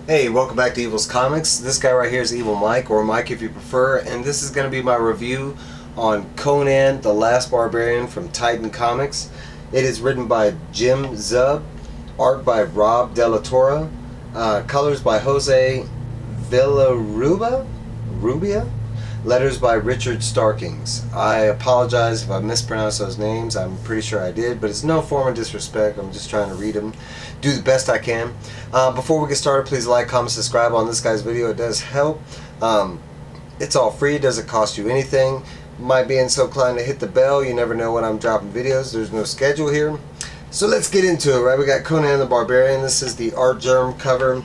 Hey, welcome back to Evil's Comics. This guy right here is Evil Mike, or Mike if you prefer, and this is going to be my review on Conan The Last Barbarian from Titan Comics. It is written by Jim Zub, art by Rob De La Torre, colors by Jose Villarrubia, letters by Richard Starkings. I apologize if I mispronounced those names. I'm pretty sure I did, but it's no form of disrespect. I'm just trying to read them, do the best I can. Before we get started, please like, comment, subscribe on this guy's video. It does help. It's all free. It doesn't cost you anything. Might being so inclined to hit the bell. You never know when I'm dropping videos. There's no schedule here. So let's get into it, right? We got Conan the Barbarian. This is the Art Germ cover.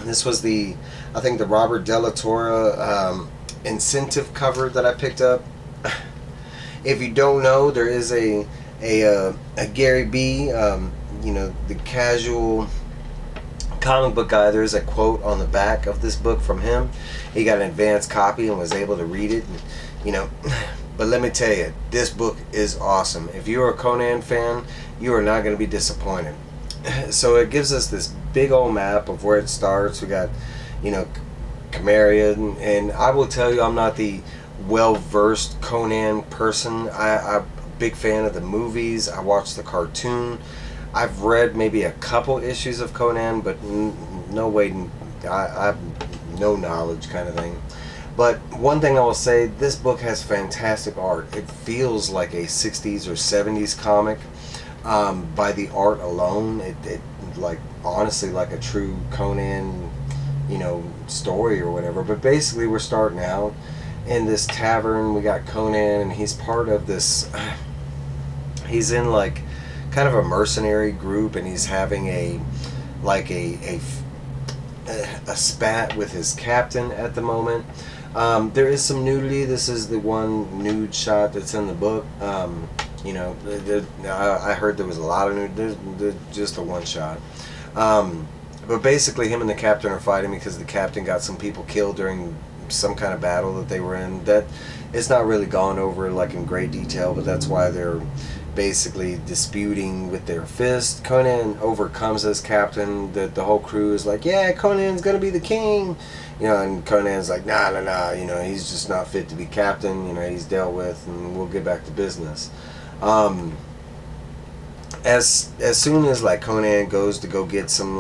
This was I think the Robert De La Torre incentive cover that I picked up. If you don't know, there is a Gary B, the casual comic book guy. There is a quote on the back of this book from him. He got an advanced copy and was able to read it, and, but let me tell you, this book is awesome. If you're a Conan fan, you are not going to be disappointed. So it gives us this big old map of where it starts. We got, Camarilla, and I will tell you, I'm not the well-versed Conan person. I'm a big fan of the movies. I watched the cartoon. I've read maybe a couple issues of Conan, but no way, I have no knowledge kind of thing. But one thing I will say, this book has fantastic art. It feels like a 60s or 70s comic by the art alone. It like, honestly, like a true Conan story or whatever. But basically we're starting out in this tavern. We got Conan, and he's part of this, he's in like kind of a mercenary group, and he's having a spat with his captain at the moment. There is some nudity. This is the one nude shot that's in the book. I heard there was a lot of nude. There's just a one shot. But basically him and the captain are fighting because the captain got some people killed during some kind of battle that they were in. That it's not really gone over like in great detail, but that's why they're basically disputing with their fist. Conan overcomes this captain. The whole crew is like, yeah, Conan's gonna be the king, and Conan's like, nah, he's just not fit to be captain. He's dealt with, and we'll get back to business. As soon as like Conan goes to go get some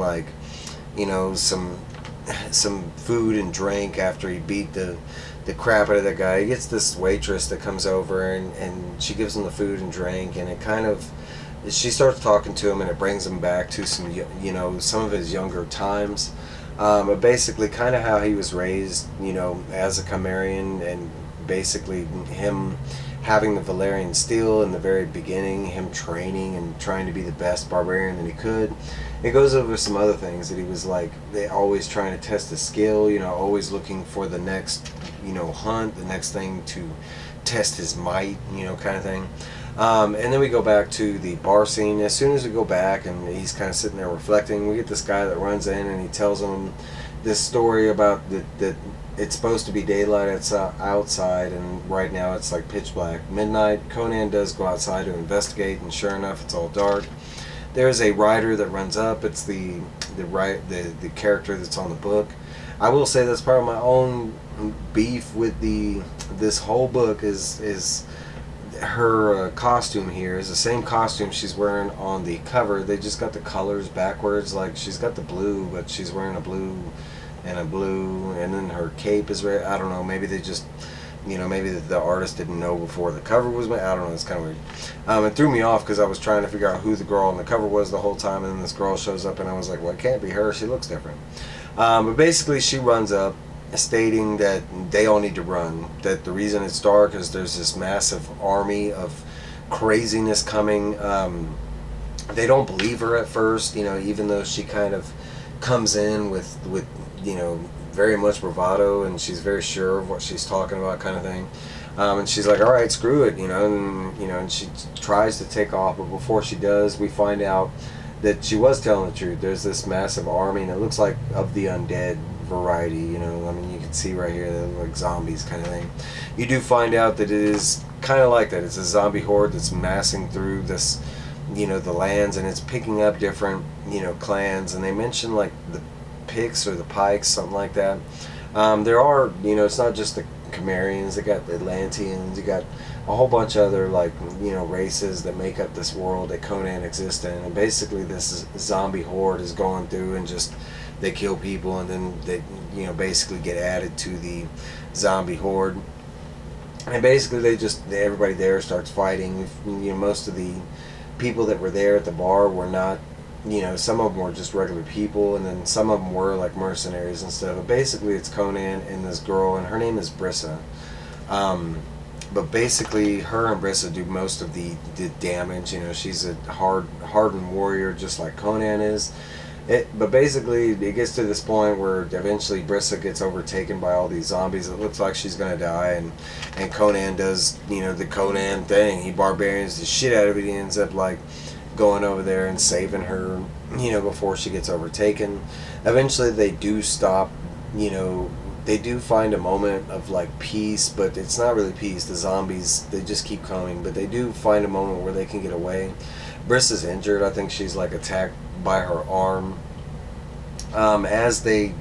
some food and drink after he beat the crap out of that guy, he gets this waitress that comes over, and she gives him the food and drink, and it kind of, she starts talking to him, and it brings him back to some some of his younger times, but basically kind of how he was raised as a Cimmerian, and basically him having the Valyrian steel in the very beginning, him training and trying to be the best barbarian that he could. It goes over some other things that he was like, always trying to test his skill, always looking for the next, hunt, the next thing to test his might, kind of thing. And then we go back to the bar scene. As soon as we go back and he's kind of sitting there reflecting, we get this guy that runs in, and he tells him this story about that it's supposed to be daylight outside, and right now it's like pitch black, midnight. Conan does go outside to investigate, and sure enough, it's all dark. There's a rider that runs up. It's the character that's on the book. I will say that's part of my own beef with this whole book is her costume here is the same costume she's wearing on the cover. They just got the colors backwards. Like, she's got the blue, but she's wearing a blue, and then her cape is red. I don't know, maybe they just, maybe the artist didn't know before the cover was made. I don't know, it's kind of weird. It threw me off because I was trying to figure out who the girl on the cover was the whole time, and then this girl shows up, and I was like, well, it can't be her, she looks different. But basically she runs up stating that they all need to run, that the reason it's dark is there's this massive army of craziness coming. They don't believe her at first, even though she kind of comes in with very much bravado, and she's very sure of what she's talking about, kind of thing. And she's like, all right, screw it, and she tries to take off, but before she does, we find out that she was telling the truth. There's this massive army, and it looks like of the undead variety, you can see right here, they're like zombies kind of thing. You do find out that it is kind of like that. It's a zombie horde that's massing through this, the lands, and it's picking up different, clans, and they mention like Picts or the Pikes, something like that. There are, it's not just the Cimmerians. They got the Atlanteans. You got a whole bunch of other like races that make up this world that Conan exists in. And basically, this zombie horde is going through and just they kill people, and then they basically get added to the zombie horde. And basically, everybody there starts fighting. Most of the people that were there at the bar were not. Some of them were just regular people, and then some of them were like mercenaries and stuff. But basically, it's Conan and this girl, and her name is Brissa. But basically, her and Brissa do most of the damage. She's a hardened warrior, just like Conan is. But basically, it gets to this point where eventually Brissa gets overtaken by all these zombies. It looks like she's gonna die, and Conan does the Conan thing. He barbarians the shit out of it. He ends up like going over there and saving her, before she gets overtaken. Eventually they do stop, they do find a moment of like peace, but it's not really peace. The zombies, they just keep coming, but they do find a moment where they can get away. Briss is injured. I think she's like attacked by her arm. As they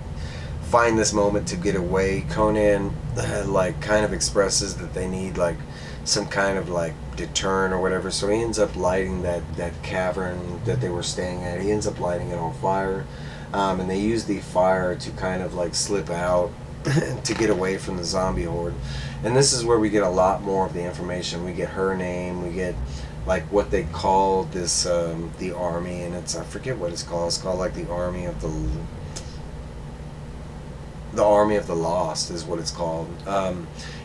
find this moment to get away, Conan like kind of expresses that they need like some kind of like deterrent or whatever, so he ends up lighting that cavern that they were staying at. He ends up lighting it on fire, and they use the fire to kind of like slip out to get away from the zombie horde. And this is where we get a lot more of the information. We get her name, we get like what they call this the army, and I forget what it's called. It's called like the army of the lost is what it's called.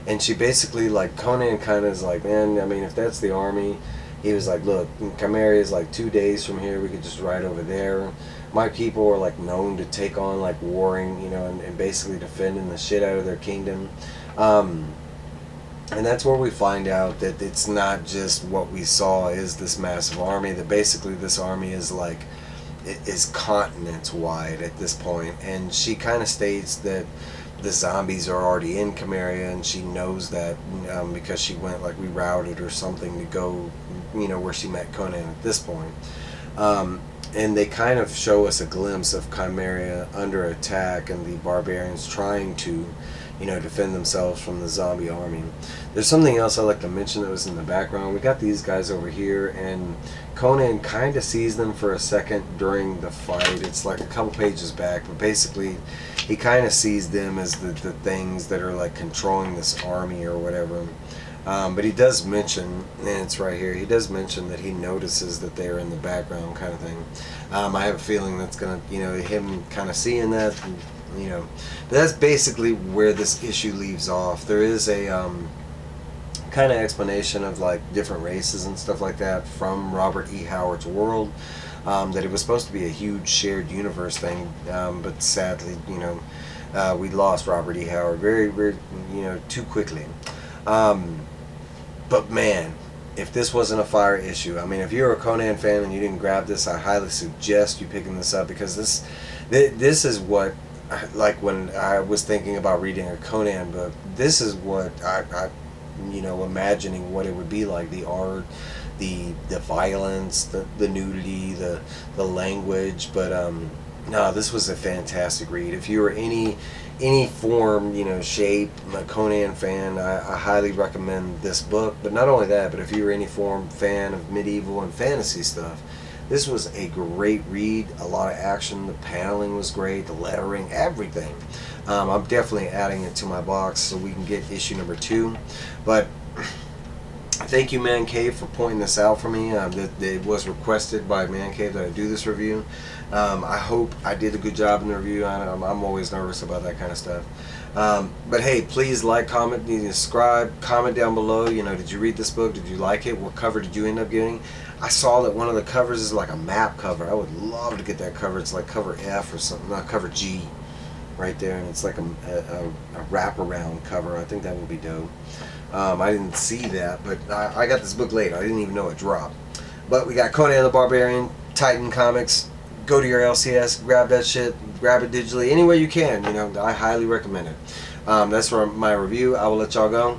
And she basically, like, Conan kind of is like, man, I mean, if that's the army, he was like, look, Cimmeria is like 2 days from here. We could just ride over there. My people are like known to take on like warring, and basically defending the shit out of their kingdom. And that's where we find out that it's not just what we saw is this massive army. That basically this army is like, it is continents wide at this point. And she kind of states that the zombies are already in Cimmeria, and she knows that because she went like rerouted or something to go, where she met Conan at this point. And they kind of show us a glimpse of Cimmeria under attack and the barbarians trying to, defend themselves from the zombie army. There's something else I'd like to mention that was in the background. We got these guys over here, and Conan kind of sees them for a second during the fight. It's like a couple pages back, but basically he kind of sees them as the things that are like controlling this army or whatever. But he does mention, and it's right here, he does mention that he notices that they're in the background kind of thing. I have a feeling that's going to, him kind of seeing that, and, but that's basically where this issue leaves off. There is a kind of explanation of like different races and stuff like that from Robert E. Howard's world, that it was supposed to be a huge shared universe thing, but sadly, we lost Robert E. Howard very, very, too quickly. But man, if this wasn't a fire issue, I mean, if you're a Conan fan and you didn't grab this, I highly suggest you picking this up, because this is what, like when I was thinking about reading a Conan book, this is what I imagining what it would be like, the art, the violence, the nudity, the language. But no, this was a fantastic read. If you were any form, shape, a Conan fan, I highly recommend this book. But not only that, but if you were any form fan of medieval and fantasy stuff, this was a great read. A lot of action. The paneling was great. The lettering, everything. I'm definitely adding it to my box so we can get issue number 2. But thank you, Mancave, for pointing this out for me. It was requested by Mancave that I do this review. I hope I did a good job in the review. I'm always nervous about that kind of stuff. But hey, please like, comment, subscribe, comment down below. Did you read this book? Did you like it? What cover did you end up getting? I saw that one of the covers is like a map cover. I would love to get that cover. It's like cover F or something, not cover G, right there, and it's like a wraparound cover. I think that would be dope. I didn't see that, but I got this book late. I didn't even know it dropped. But we got Conan the Barbarian, Titan Comics. Go to your LCS, grab that shit, grab it digitally, any way you can. I highly recommend it. That's for my review. I will let y'all go.